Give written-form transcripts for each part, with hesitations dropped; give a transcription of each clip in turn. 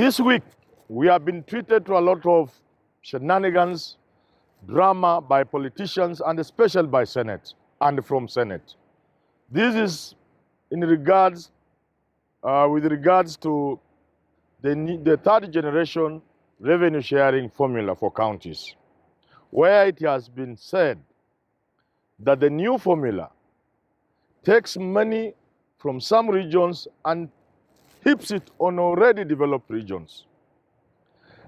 This week, we have been treated to a lot of shenanigans, drama by politicians, and especially by Senate and from Senate. This is in regards, with regards to the third generation revenue sharing formula for counties, where it has been said that the new formula takes money from some regions and heaps it on already developed regions.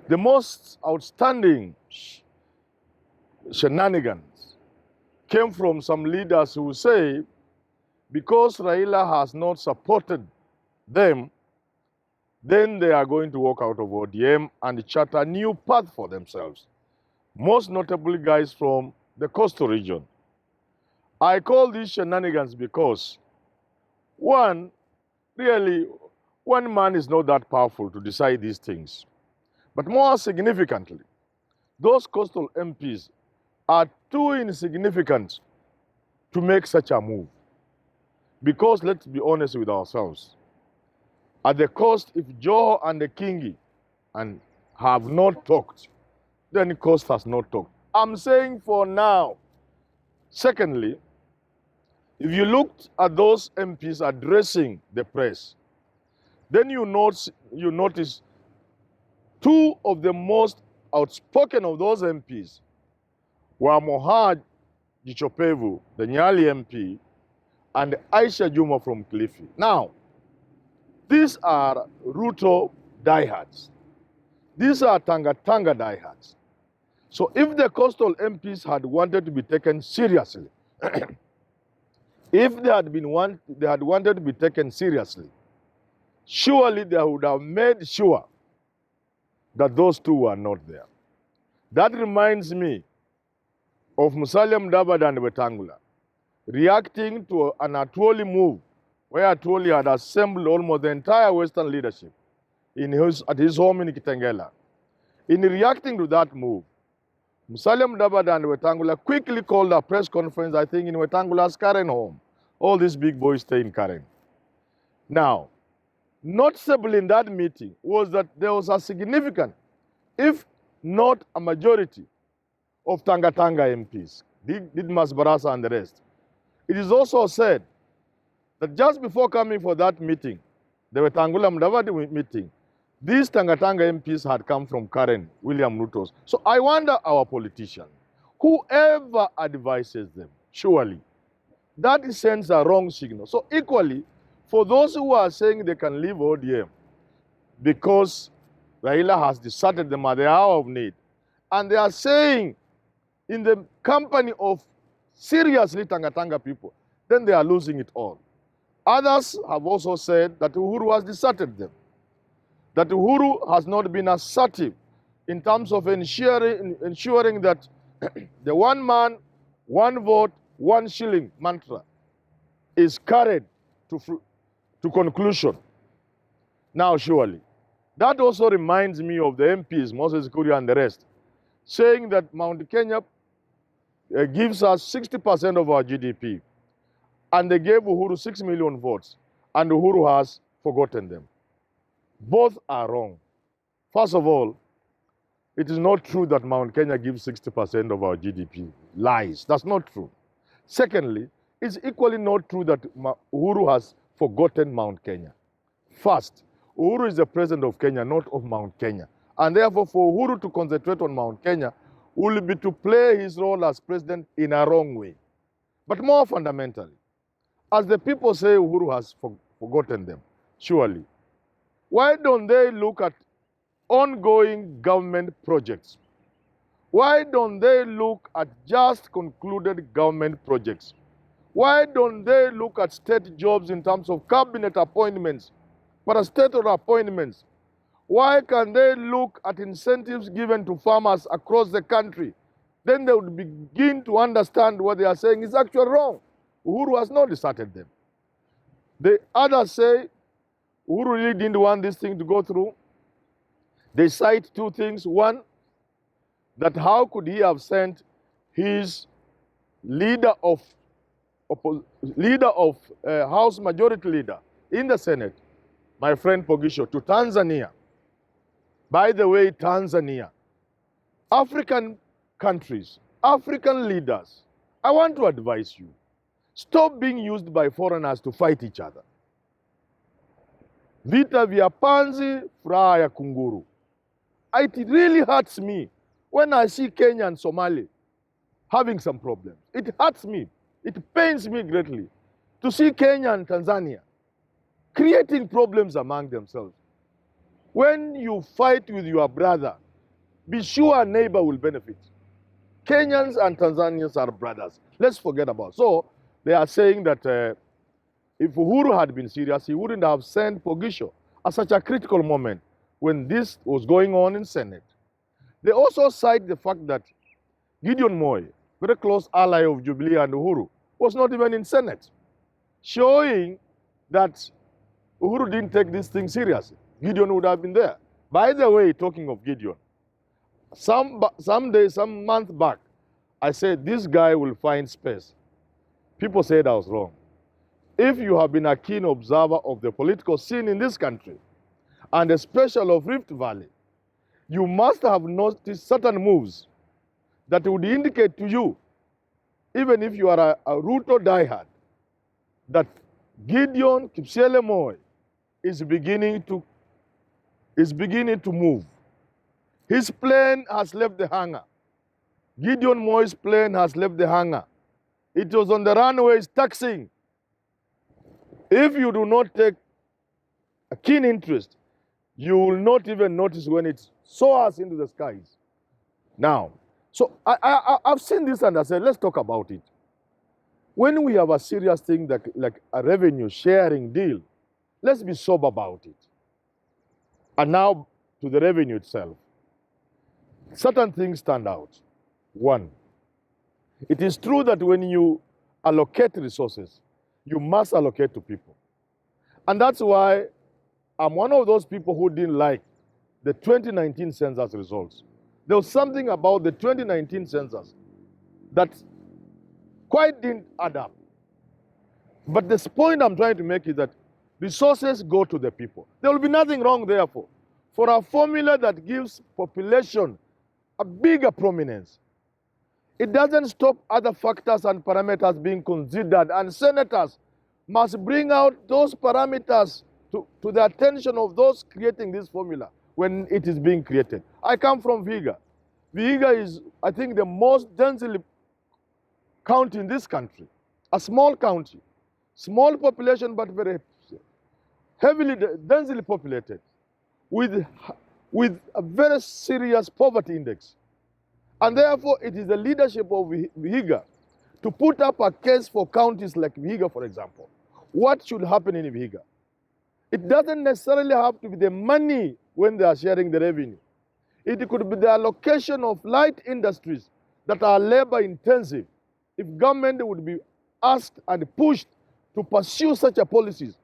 The most outstanding shenanigans came from some leaders who say because Raila has not supported them, then they are going to walk out of ODM and chart a new path for themselves. Most notably guys from the coastal region. I call these shenanigans because, one, really, one man is not that powerful to decide these things. But more significantly, those coastal MPs are too insignificant to make such a move. Because let's be honest with ourselves, at the coast, if Joho and the Kingi and have not talked, then the coast has not talked. I'm saying for now. Secondly, if you looked at those MPs addressing the press, then you notice two of the most outspoken of those MPs were Mohad Jichopevu, the Nyali MP, and Aisha Juma from Kilifi. Now, these are Ruto diehards. These are Tanga diehards. So if the coastal MPs had wanted to be taken seriously, if they had wanted to be taken seriously, surely they would have made sure that those two were not there. That reminds me of Musalia Mudavadi and Wetangula reacting to an Atwoli move where Atwoli had assembled almost the entire Western leadership at his home in Kitengela. In reacting to that move, Musalia Mudavadi and Wetangula quickly called a press conference, I think, in Wetangula's Karen home. All these big boys stay in Karen. Now, noticeable in that meeting was that there was a significant, if not a majority, of Tanga MPs, Didmas Barasa and the rest. It is also said that just before coming for that meeting, the Wetangula Mudavadi meeting, these Tanga MPs had come from Karen, William Ruto's. So I wonder our politicians, whoever advises them, surely, that sends a wrong signal. So equally, for those who are saying they can leave ODM because Raila has deserted them at the hour of need, and they are saying in the company of seriously Tanga people, then they are losing it all. Others have also said that Uhuru has deserted them, that Uhuru has not been assertive in terms of ensuring that the one man, one vote, one shilling mantra is carried to conclusion. Now, surely, that also reminds me of the MPs, Moses Kuria and the rest, saying that Mount Kenya gives us 60% of our GDP, and they gave Uhuru 6 million votes, and Uhuru has forgotten them. Both are wrong. First of all, it is not true that Mount Kenya gives 60% of our GDP. Lies. That's not true. Secondly, it's equally not true that Uhuru has forgotten Mount Kenya. First, Uhuru is the president of Kenya, not of Mount Kenya. And therefore, for Uhuru to concentrate on Mount Kenya will be to play his role as president in a wrong way. But more fundamentally, as the people say Uhuru has forgotten them, surely, why don't they look at ongoing government projects? Why don't they look at just concluded government projects? Why don't they look at state jobs in terms of cabinet appointments, parastatal appointments? Why can they look at incentives given to farmers across the country? Then they would begin to understand what they are saying is actually wrong. Uhuru has not deserted them. The others say Uhuru really didn't want this thing to go through. They cite two things. One, that how could he have sent his leader of House Majority Leader in the Senate, my friend Pogisho, to Tanzania By the way, Tanzania, African countries, African leaders, I want to advise you, stop being used by foreigners to fight each other. Vita vya panzi, furaha ya kunguru. It really hurts me when I see Kenya and Somalia having some problems. It hurts me. It pains me greatly to see Kenya and Tanzania creating problems among themselves. When you fight with your brother, be sure a neighbor will benefit. Kenyans and Tanzanians are brothers. Let's forget about it. So they are saying that if Uhuru had been serious, he wouldn't have sent Pogisho at such a critical moment when this was going on in Senate. They also cite the fact that Gideon Moi, very close ally of Jubilee and Uhuru, was not even in Senate, showing that Uhuru didn't take this thing seriously. Gideon would have been there. By the way, talking of Gideon, some month back, I said this guy will find space. People said I was wrong. If you have been a keen observer of the political scene in this country, and especially of Rift Valley, you must have noticed certain moves that would indicate to you, even if you are a Ruto diehard, that Gideon Kipsiele Moi is beginning to move. His plane has left the hangar. Gideon Moi's plane has left the hangar. It was on the runways taxiing. If you do not take a keen interest, you will not even notice when it soars into the skies. Now, so I've seen this and I said, let's talk about it. When we have a serious thing like a revenue sharing deal, let's be sober about it. And now to the revenue itself. Certain things stand out. One, it is true that when you allocate resources, you must allocate to people. And that's why I'm one of those people who didn't like the 2019 census results. There was something about the 2019 census that quite didn't add up. But the point I'm trying to make is that resources go to the people. There will be nothing wrong, therefore, for a formula that gives population a bigger prominence. It doesn't stop other factors and parameters being considered, and senators must bring out those parameters to the attention of those creating this formula when it is being created. I come from Vihiga. Vihiga is, I think, the most densely county in this country. A small county, small population, but very heavily densely populated, with a very serious poverty index. And therefore, it is the leadership of Vihiga to put up a case for counties like Vihiga, for example. What should happen in Vihiga? It doesn't necessarily have to be the money when they are sharing the revenue. It could be the allocation of light industries that are labor intensive. If government would be asked and pushed to pursue such a policies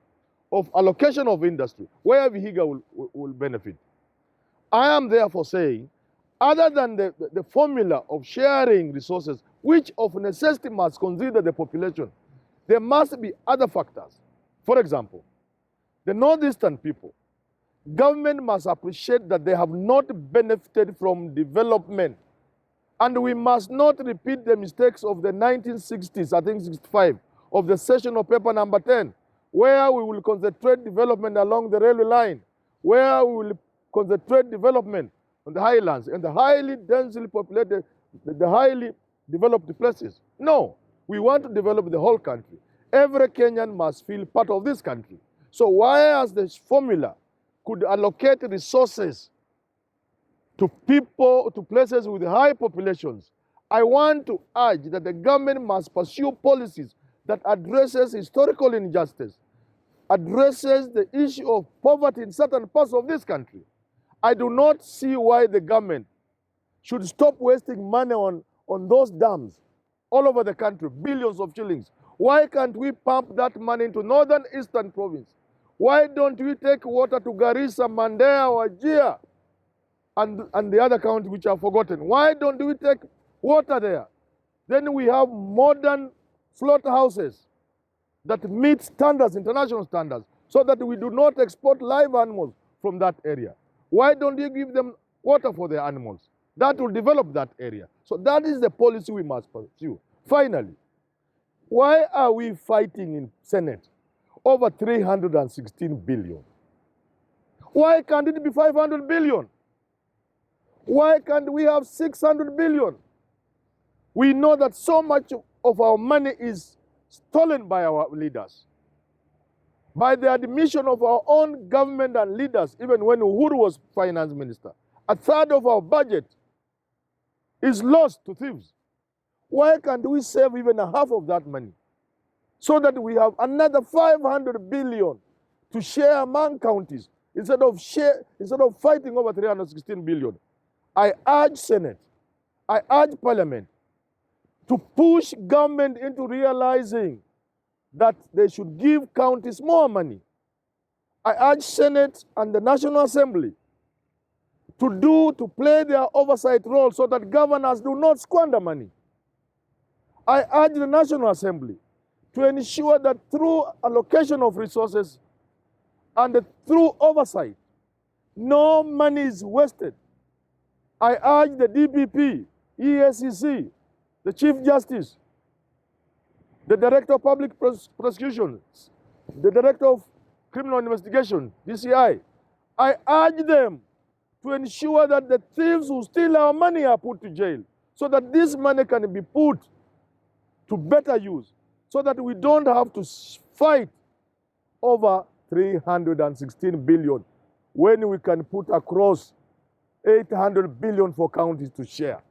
of allocation of industry, where Vihiga will benefit. I am therefore saying, other than the formula of sharing resources, which of necessity must consider the population, there must be other factors. For example, the northeastern people, government must appreciate that they have not benefited from development. And we must not repeat the mistakes of the 1960s, I think 65, of the session of paper number 10, where we will concentrate development along the railway line, where we will concentrate development on the highlands and the highly densely populated, the highly developed places. No, we want to develop the whole country. Every Kenyan must feel part of this country. So whereas this formula could allocate resources to people, to places with high populations, I want to urge that the government must pursue policies that addresses historical injustice, addresses the issue of poverty in certain parts of this country. I do not see why the government should stop wasting money on those dams all over the country, billions of shillings. Why can't we pump that money into northern eastern province? Why don't we take water to Garissa, Mandera, Wajir, and the other counties which are forgotten? Why don't we take water there? Then we have modern slaughterhouses that meet standards, international standards, so that we do not export live animals from that area. Why don't you give them water for their animals? That will develop that area. So that is the policy we must pursue. Finally, why are we fighting in Senate over 316 billion? Why can't it be 500 billion? Why can't we have 600 billion? We know that so much of our money is stolen by our leaders. By the admission of our own government and leaders, even when Uhuru was finance minister, a third of our budget is lost to thieves. Why can't we save even a half of that money so that we have another 500 billion to share among counties instead of fighting over 316 billion? I urge Senate, I urge Parliament to push government into realizing that they should give counties more money. I urge Senate and the National Assembly to play their oversight role so that governors do not squander money. I urge the National Assembly to ensure that through allocation of resources and through oversight, no money is wasted. I urge the DPP, EACC, the Chief Justice, the Director of Public Prosecutions, the Director of Criminal Investigation, DCI. I urge them to ensure that the thieves who steal our money are put to jail so that this money can be put to better use, so that we don't have to fight over 316 billion when we can put across 800 billion for counties to share.